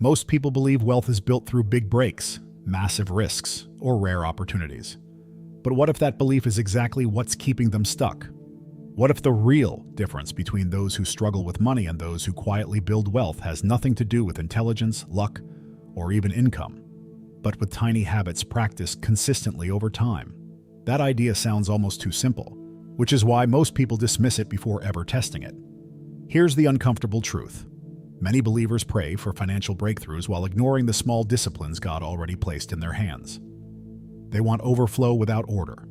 Most people believe wealth is built through big breaks, massive risks, or rare opportunities. But what if that belief is exactly what's keeping them stuck? What if the real difference between those who struggle with money and those who quietly build wealth has nothing to do with intelligence, luck, or even income, but with tiny habits practiced consistently over time? That idea sounds almost too simple, which is why most people dismiss it before ever testing it. Here's the uncomfortable truth. Many believers pray for financial breakthroughs while ignoring the small disciplines God already placed in their hands. They want overflow without order,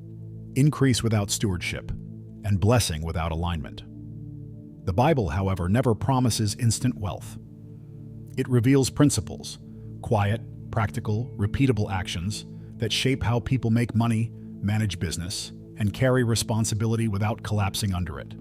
increase without stewardship, and blessing without alignment. The Bible, however, never promises instant wealth. It reveals principles, quiet, practical, repeatable actions that shape how people make money, manage business, and carry responsibility without collapsing under it.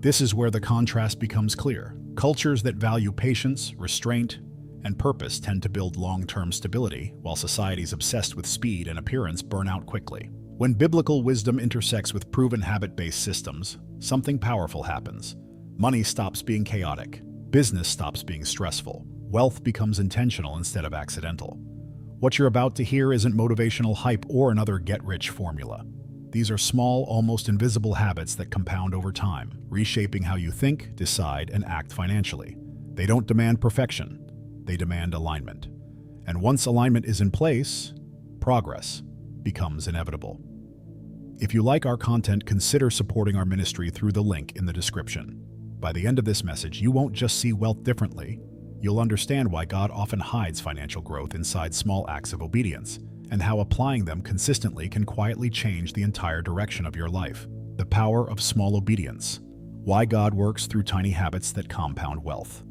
This is where the contrast becomes clear. Cultures that value patience, restraint, and purpose tend to build long-term stability, while societies obsessed with speed and appearance burn out quickly. When biblical wisdom intersects with proven habit-based systems, something powerful happens. Money stops being chaotic. Business stops being stressful. Wealth becomes intentional instead of accidental. What you're about to hear isn't motivational hype or another get-rich formula. These are small, almost invisible habits that compound over time, reshaping how you think, decide, and act financially. They don't demand perfection. They demand alignment. And once alignment is in place, progress becomes inevitable. If you like our content, consider supporting our ministry through the link in the description. By the end of this message, you won't just see wealth differently. You'll understand why God often hides financial growth inside small acts of obedience, and how applying them consistently can quietly change the entire direction of your life. The power of small obedience. Why God works through tiny habits that compound wealth.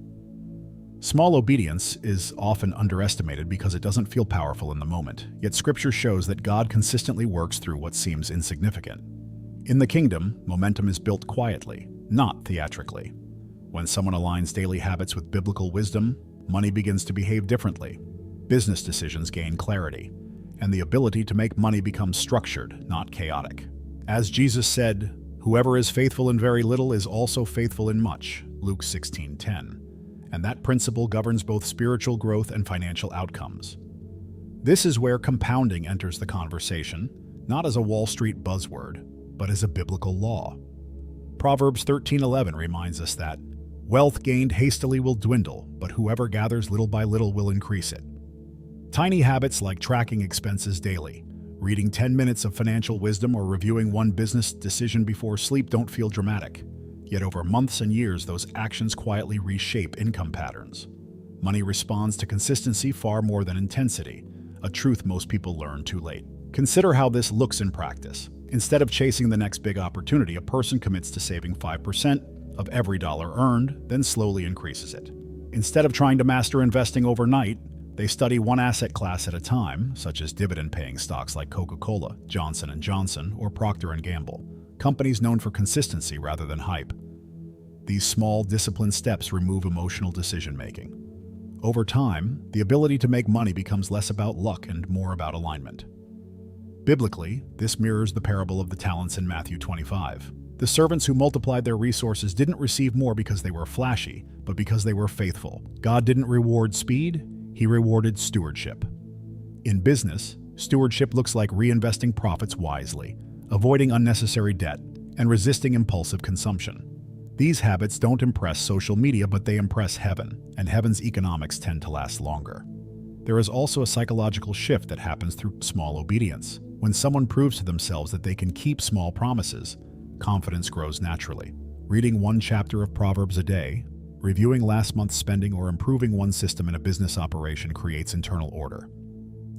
Small obedience is often underestimated because it doesn't feel powerful in the moment, yet Scripture shows that God consistently works through what seems insignificant. In the kingdom, momentum is built quietly, not theatrically. When someone aligns daily habits with biblical wisdom, money begins to behave differently. Business decisions gain clarity, and the ability to make money becomes structured, not chaotic. As Jesus said, "Whoever is faithful in very little is also faithful in much," Luke 16:10. And that principle governs both spiritual growth and financial outcomes. This is where compounding enters the conversation, not as a Wall Street buzzword, but as a biblical law. Proverbs 13:11 reminds us that wealth gained hastily will dwindle, but whoever gathers little by little will increase it. Tiny habits like tracking expenses daily, reading 10 minutes of financial wisdom, or reviewing one business decision before sleep don't feel dramatic. Yet over months and years, those actions quietly reshape income patterns. Money responds to consistency far more than intensity, a truth most people learn too late. Consider how this looks in practice. Instead of chasing the next big opportunity, a person commits to saving 5% of every dollar earned, then slowly increases it. Instead of trying to master investing overnight, they study one asset class at a time, such as dividend-paying stocks like Coca-Cola, Johnson & Johnson, or Procter & Gamble. Companies known for consistency rather than hype. These small, disciplined steps remove emotional decision-making. Over time, the ability to make money becomes less about luck and more about alignment. Biblically, this mirrors the parable of the talents in Matthew 25. The servants who multiplied their resources didn't receive more because they were flashy, but because they were faithful. God didn't reward speed, He rewarded stewardship. In business, stewardship looks like reinvesting profits wisely, avoiding unnecessary debt, and resisting impulsive consumption. These habits don't impress social media, but they impress heaven, and heaven's economics tend to last longer. There is also a psychological shift that happens through small obedience. When someone proves to themselves that they can keep small promises, confidence grows naturally. Reading one chapter of Proverbs a day, reviewing last month's spending, or improving one system in a business operation creates internal order.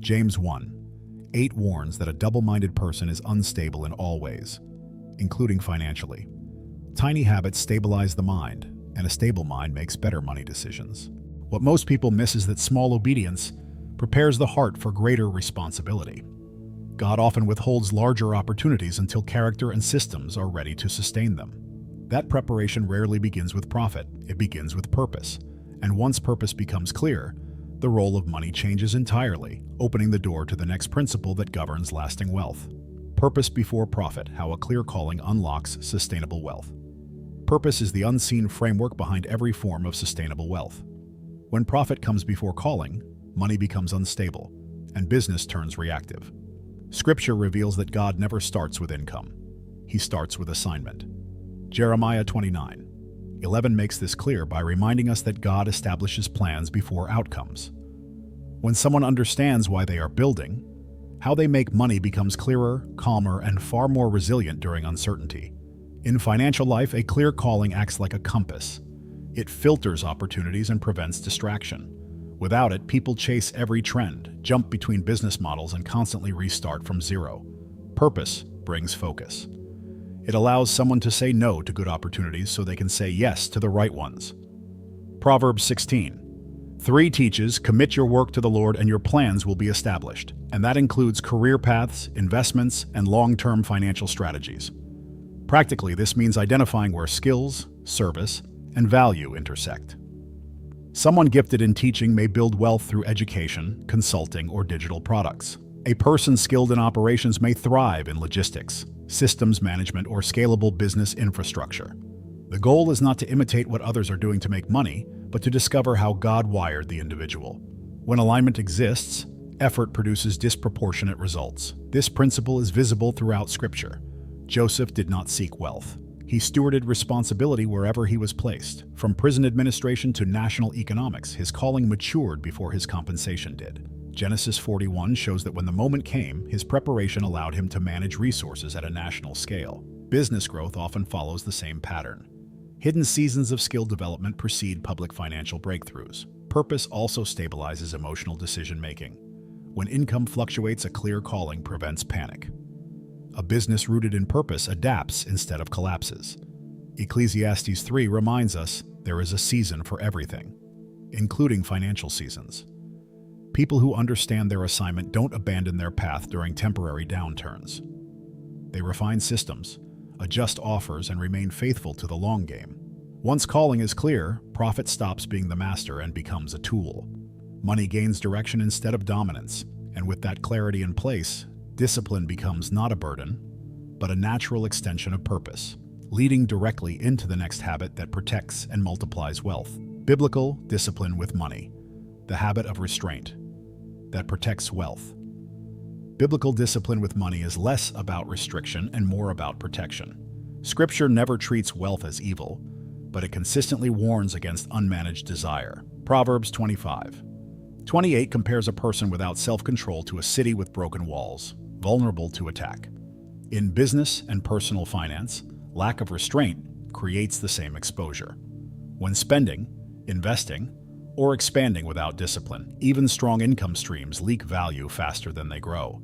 James 1:8 warns that a double-minded person is unstable in all ways, including financially. Tiny habits stabilize the mind, and a stable mind makes better money decisions. What most people miss is that small obedience prepares the heart for greater responsibility. God often withholds larger opportunities until character and systems are ready to sustain them. That preparation rarely begins with profit, it begins with purpose. And once purpose becomes clear, the role of money changes entirely, opening the door to the next principle that governs lasting wealth. Purpose before profit: how a clear calling unlocks sustainable wealth. Purpose is the unseen framework behind every form of sustainable wealth. When profit comes before calling, money becomes unstable, and business turns reactive. Scripture reveals that God never starts with income. He starts with assignment. Jeremiah 29:11 makes this clear by reminding us that God establishes plans before outcomes. When someone understands why they are building, how they make money becomes clearer, calmer, and far more resilient during uncertainty. In financial life, a clear calling acts like a compass. It filters opportunities and prevents distraction. Without it, people chase every trend, jump between business models, and constantly restart from zero. Purpose brings focus. It allows someone to say no to good opportunities so they can say yes to the right ones. Proverbs 16:3 teaches, "Commit your work to the Lord and your plans will be established." And that includes career paths, investments, and long-term financial strategies. Practically, this means identifying where skills, service, and value intersect. Someone gifted in teaching may build wealth through education, consulting, or digital products. A person skilled in operations may thrive in logistics, systems management, or scalable business infrastructure. The goal is not to imitate what others are doing to make money, but to discover how God wired the individual. When alignment exists, effort produces disproportionate results. This principle is visible throughout Scripture. Joseph did not seek wealth. He stewarded responsibility wherever he was placed. From prison administration to national economics, his calling matured before his compensation did. Genesis 41 shows that when the moment came, his preparation allowed him to manage resources at a national scale. Business growth often follows the same pattern. Hidden seasons of skill development precede public financial breakthroughs. Purpose also stabilizes emotional decision-making. When income fluctuates, a clear calling prevents panic. A business rooted in purpose adapts instead of collapses. Ecclesiastes 3 reminds us there is a season for everything, including financial seasons. People who understand their assignment don't abandon their path during temporary downturns. They refine systems, adjust offers, and remain faithful to the long game. Once calling is clear, profit stops being the master and becomes a tool. Money gains direction instead of dominance, and with that clarity in place, discipline becomes not a burden, but a natural extension of purpose, leading directly into the next habit that protects and multiplies wealth. Biblical discipline with money, the habit of restraint that protects wealth. Biblical discipline with money is less about restriction and more about protection. Scripture never treats wealth as evil, but it consistently warns against unmanaged desire. Proverbs 25:28 compares a person without self-control to a city with broken walls, vulnerable to attack. In business and personal finance, lack of restraint creates the same exposure. When spending, investing, or expanding without discipline, even strong income streams leak value faster than they grow.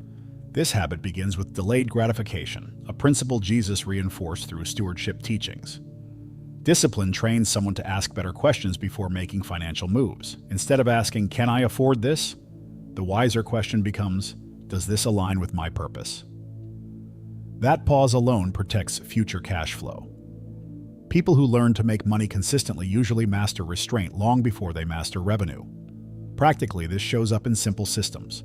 This habit begins with delayed gratification, a principle Jesus reinforced through stewardship teachings. Discipline trains someone to ask better questions before making financial moves. Instead of asking, "Can I afford this?" the wiser question becomes, "Does this align with my purpose?" That pause alone protects future cash flow. People who learn to make money consistently usually master restraint long before they master revenue. Practically, this shows up in simple systems.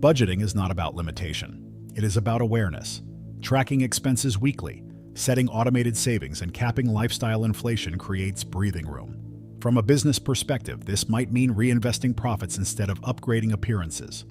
Budgeting is not about limitation. It is about awareness. Tracking expenses weekly, setting automated savings, and capping lifestyle inflation creates breathing room. From a business perspective, this might mean reinvesting profits instead of upgrading appearances.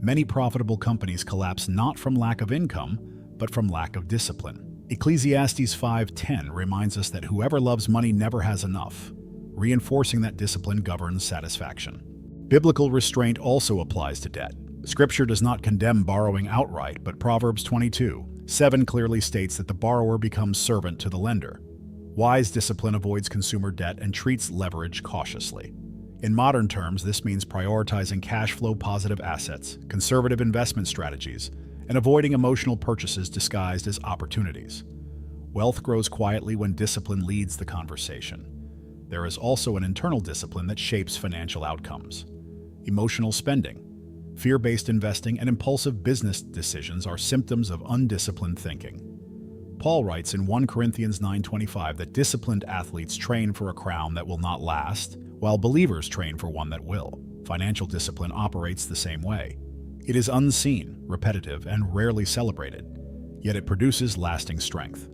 Many profitable companies collapse not from lack of income, but from lack of discipline. Ecclesiastes 5:10 reminds us that whoever loves money never has enough, reinforcing that discipline governs satisfaction. Biblical restraint also applies to debt. Scripture does not condemn borrowing outright, but Proverbs 22:7 clearly states that the borrower becomes servant to the lender. Wise discipline avoids consumer debt and treats leverage cautiously. In modern terms, this means prioritizing cash flow positive assets, conservative investment strategies, and avoiding emotional purchases disguised as opportunities. Wealth grows quietly when discipline leads the conversation. There is also an internal discipline that shapes financial outcomes. Emotional spending, fear-based investing, and impulsive business decisions are symptoms of undisciplined thinking. Paul writes in 1 Corinthians 9:25 that disciplined athletes train for a crown that will not last, while believers train for one that will. Financial discipline operates the same way. It is unseen, repetitive, and rarely celebrated, yet it produces lasting strength.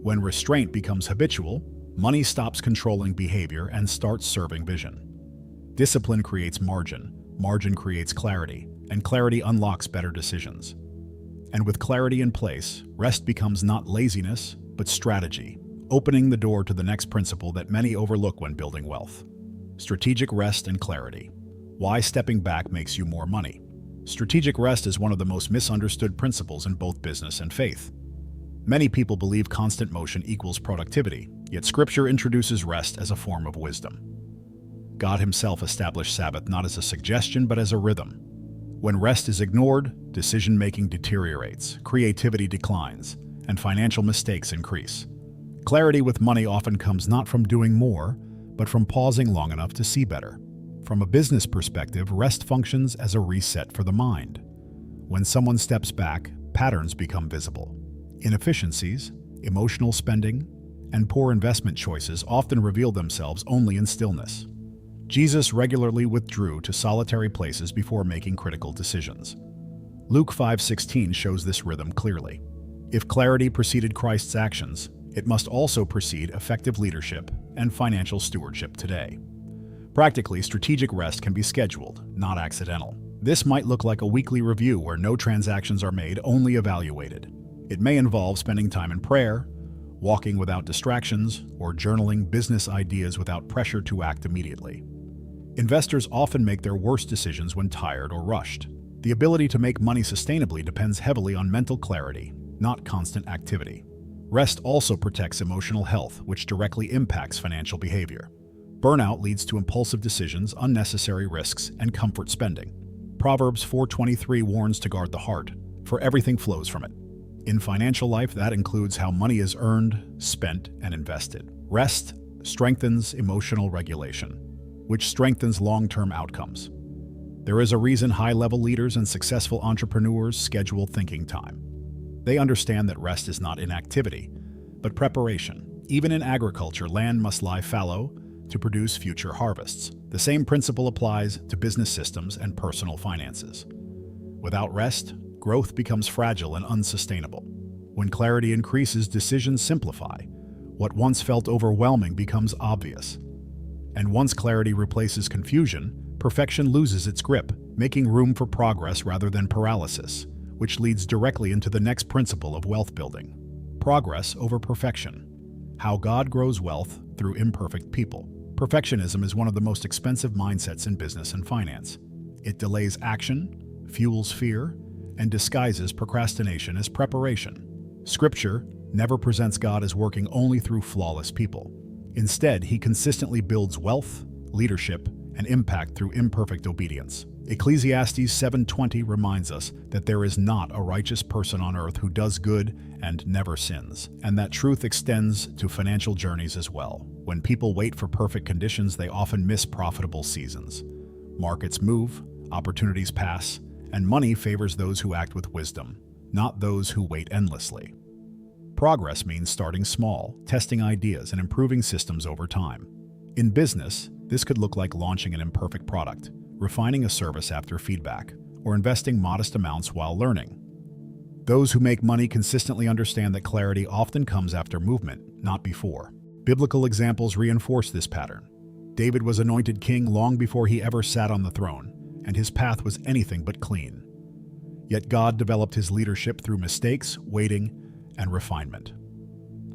When restraint becomes habitual, money stops controlling behavior and starts serving vision. Discipline creates margin, margin creates clarity, and clarity unlocks better decisions. And with clarity in place, rest becomes not laziness, but strategy, opening the door to the next principle that many overlook when building wealth. Strategic rest and clarity. Why stepping back makes you more money. Strategic rest is one of the most misunderstood principles in both business and faith. Many people believe constant motion equals productivity, yet Scripture introduces rest as a form of wisdom. God Himself established Sabbath not as a suggestion but as a rhythm. When rest is ignored, decision-making deteriorates, creativity declines, and financial mistakes increase. Clarity with money often comes not from doing more, but from pausing long enough to see better. From a business perspective, rest functions as a reset for the mind. When someone steps back, patterns become visible. Inefficiencies, emotional spending, and poor investment choices often reveal themselves only in stillness. Jesus regularly withdrew to solitary places before making critical decisions. Luke 5:16 shows this rhythm clearly. If clarity preceded Christ's actions, it must also precede effective leadership and financial stewardship today. Practically, strategic rest can be scheduled, not accidental. This might look like a weekly review where no transactions are made, only evaluated. It may involve spending time in prayer, walking without distractions, or journaling business ideas without pressure to act immediately. Investors often make their worst decisions when tired or rushed. The ability to make money sustainably depends heavily on mental clarity, not constant activity. Rest also protects emotional health, which directly impacts financial behavior. Burnout leads to impulsive decisions, unnecessary risks, and comfort spending. Proverbs 4:23 warns to guard the heart, for everything flows from it. In financial life, that includes how money is earned, spent, and invested. Rest strengthens emotional regulation, which strengthens long-term outcomes. There is a reason high-level leaders and successful entrepreneurs schedule thinking time. They understand that rest is not inactivity, but preparation. Even in agriculture, land must lie fallow to produce future harvests. The same principle applies to business systems and personal finances. Without rest, growth becomes fragile and unsustainable. When clarity increases, decisions simplify. What once felt overwhelming becomes obvious. And once clarity replaces confusion, perfection loses its grip, making room for progress rather than paralysis, which leads directly into the next principle of wealth building: progress over perfection. How God grows wealth through imperfect people. Perfectionism is one of the most expensive mindsets in business and finance. It delays action, fuels fear, and disguises procrastination as preparation. Scripture never presents God as working only through flawless people. Instead, He consistently builds wealth, leadership, and impact through imperfect obedience. Ecclesiastes 7:20 reminds us that there is not a righteous person on earth who does good and never sins, and that truth extends to financial journeys as well. When people wait for perfect conditions, they often miss profitable seasons. Markets move, opportunities pass, and money favors those who act with wisdom, not those who wait endlessly. Progress means starting small, testing ideas, and improving systems over time. In business, this could look like launching an imperfect product, refining a service after feedback, or investing modest amounts while learning. Those who make money consistently understand that clarity often comes after movement, not before. Biblical examples reinforce this pattern. David was anointed king long before he ever sat on the throne, and his path was anything but clean. Yet God developed his leadership through mistakes, waiting, and refinement.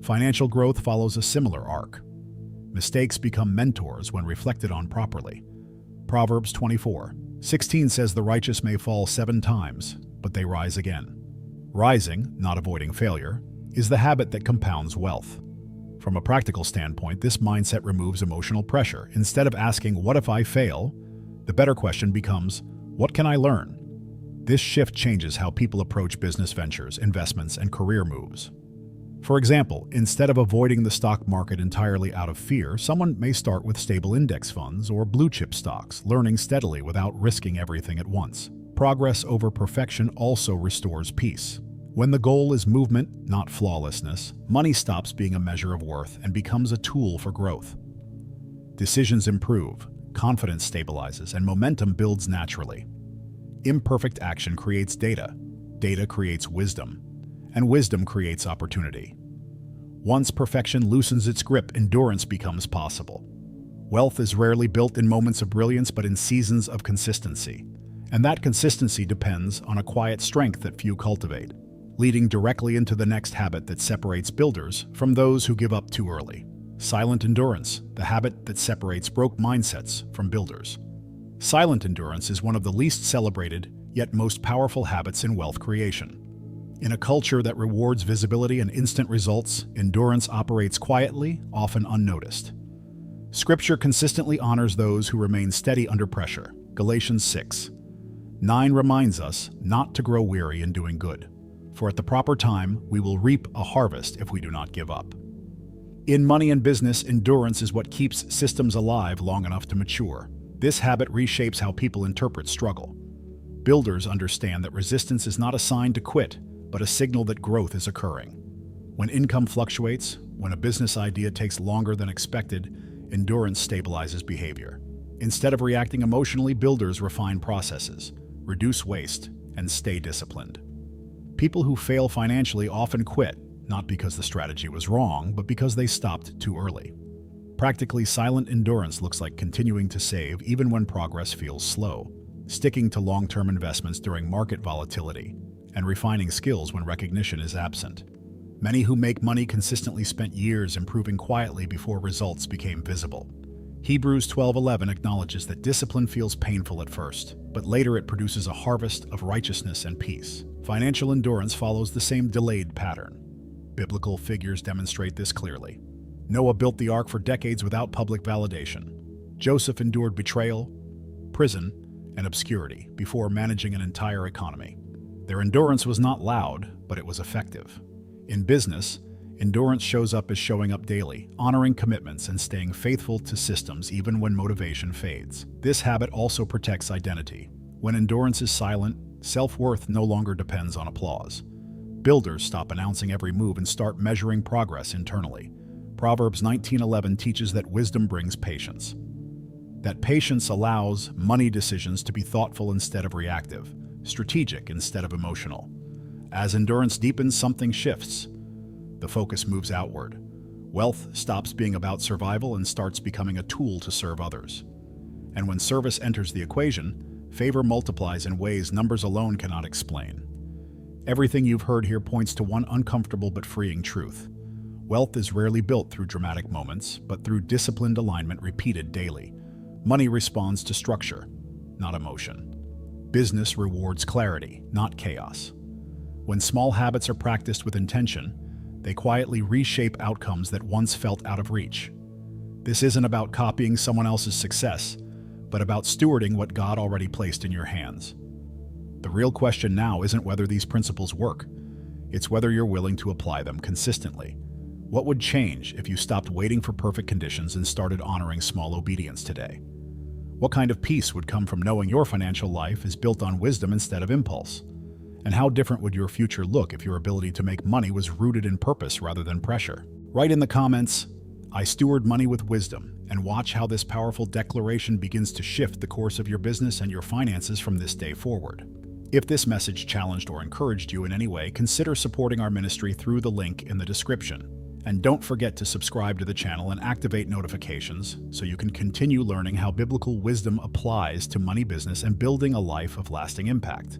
Financial growth follows a similar arc. Mistakes become mentors when reflected on properly. Proverbs 24:16 says the righteous may fall 7 times, but they rise again. Rising, not avoiding failure, is the habit that compounds wealth. From a practical standpoint, this mindset removes emotional pressure. Instead of asking, "What if I fail?" the better question becomes, "What can I learn?" This shift changes how people approach business ventures, investments, and career moves. For example, instead of avoiding the stock market entirely out of fear, someone may start with stable index funds or blue-chip stocks, learning steadily without risking everything at once. Progress over perfection also restores peace. When the goal is movement, not flawlessness, money stops being a measure of worth and becomes a tool for growth. Decisions improve, confidence stabilizes, and momentum builds naturally. Imperfect action creates data, data creates wisdom, and wisdom creates opportunity. Once perfection loosens its grip, endurance becomes possible. Wealth is rarely built in moments of brilliance, but in seasons of consistency. And that consistency depends on a quiet strength that few cultivate, leading directly into the next habit that separates builders from those who give up too early. Silent endurance, the habit that separates broke mindsets from builders. Silent endurance is one of the least celebrated, yet most powerful habits in wealth creation. In a culture that rewards visibility and instant results, endurance operates quietly, often unnoticed. Scripture consistently honors those who remain steady under pressure. Galatians 6:9 reminds us not to grow weary in doing good, for at the proper time we will reap a harvest if we do not give up. In money and business, endurance is what keeps systems alive long enough to mature. This habit reshapes how people interpret struggle. Builders understand that resistance is not a sign to quit, but a signal that growth is occurring. When income fluctuates, when a business idea takes longer than expected, endurance stabilizes behavior. Instead of reacting emotionally, builders refine processes, reduce waste, and stay disciplined. People who fail financially often quit, not because the strategy was wrong, but because they stopped too early. Practically, silent endurance looks like continuing to save even when progress feels slow, sticking to long-term investments during market volatility, and refining skills when recognition is absent. Many who make money consistently spent years improving quietly before results became visible. Hebrews 12:11 acknowledges that discipline feels painful at first, but later it produces a harvest of righteousness and peace. Financial endurance follows the same delayed pattern. Biblical figures demonstrate this clearly. Noah built the ark for decades without public validation. Joseph endured betrayal, prison, and obscurity before managing an entire economy. Their endurance was not loud, but it was effective. In business, endurance shows up as showing up daily, honoring commitments, and staying faithful to systems even when motivation fades. This habit also protects identity. When endurance is silent, self-worth no longer depends on applause. Builders stop announcing every move and start measuring progress internally. Proverbs 19:11 teaches that wisdom brings patience. That patience allows money decisions to be thoughtful instead of reactive, strategic instead of emotional. As endurance deepens, something shifts. The focus moves outward. Wealth stops being about survival and starts becoming a tool to serve others. And when service enters the equation, favor multiplies in ways numbers alone cannot explain. Everything you've heard here points to one uncomfortable but freeing truth. Wealth is rarely built through dramatic moments, but through disciplined alignment repeated daily. Money responds to structure, not emotion. Business rewards clarity, not chaos. When small habits are practiced with intention, they quietly reshape outcomes that once felt out of reach. This isn't about copying someone else's success, but about stewarding what God already placed in your hands. The real question now isn't whether these principles work. It's whether you're willing to apply them consistently. What would change if you stopped waiting for perfect conditions and started honoring small obedience today? What kind of peace would come from knowing your financial life is built on wisdom instead of impulse? And how different would your future look if your ability to make money was rooted in purpose rather than pressure? Write in the comments, "I steward money with wisdom," and watch how this powerful declaration begins to shift the course of your business and your finances from this day forward. If this message challenged or encouraged you in any way, consider supporting our ministry through the link in the description. And don't forget to subscribe to the channel and activate notifications so you can continue learning how biblical wisdom applies to money, business, and building a life of lasting impact.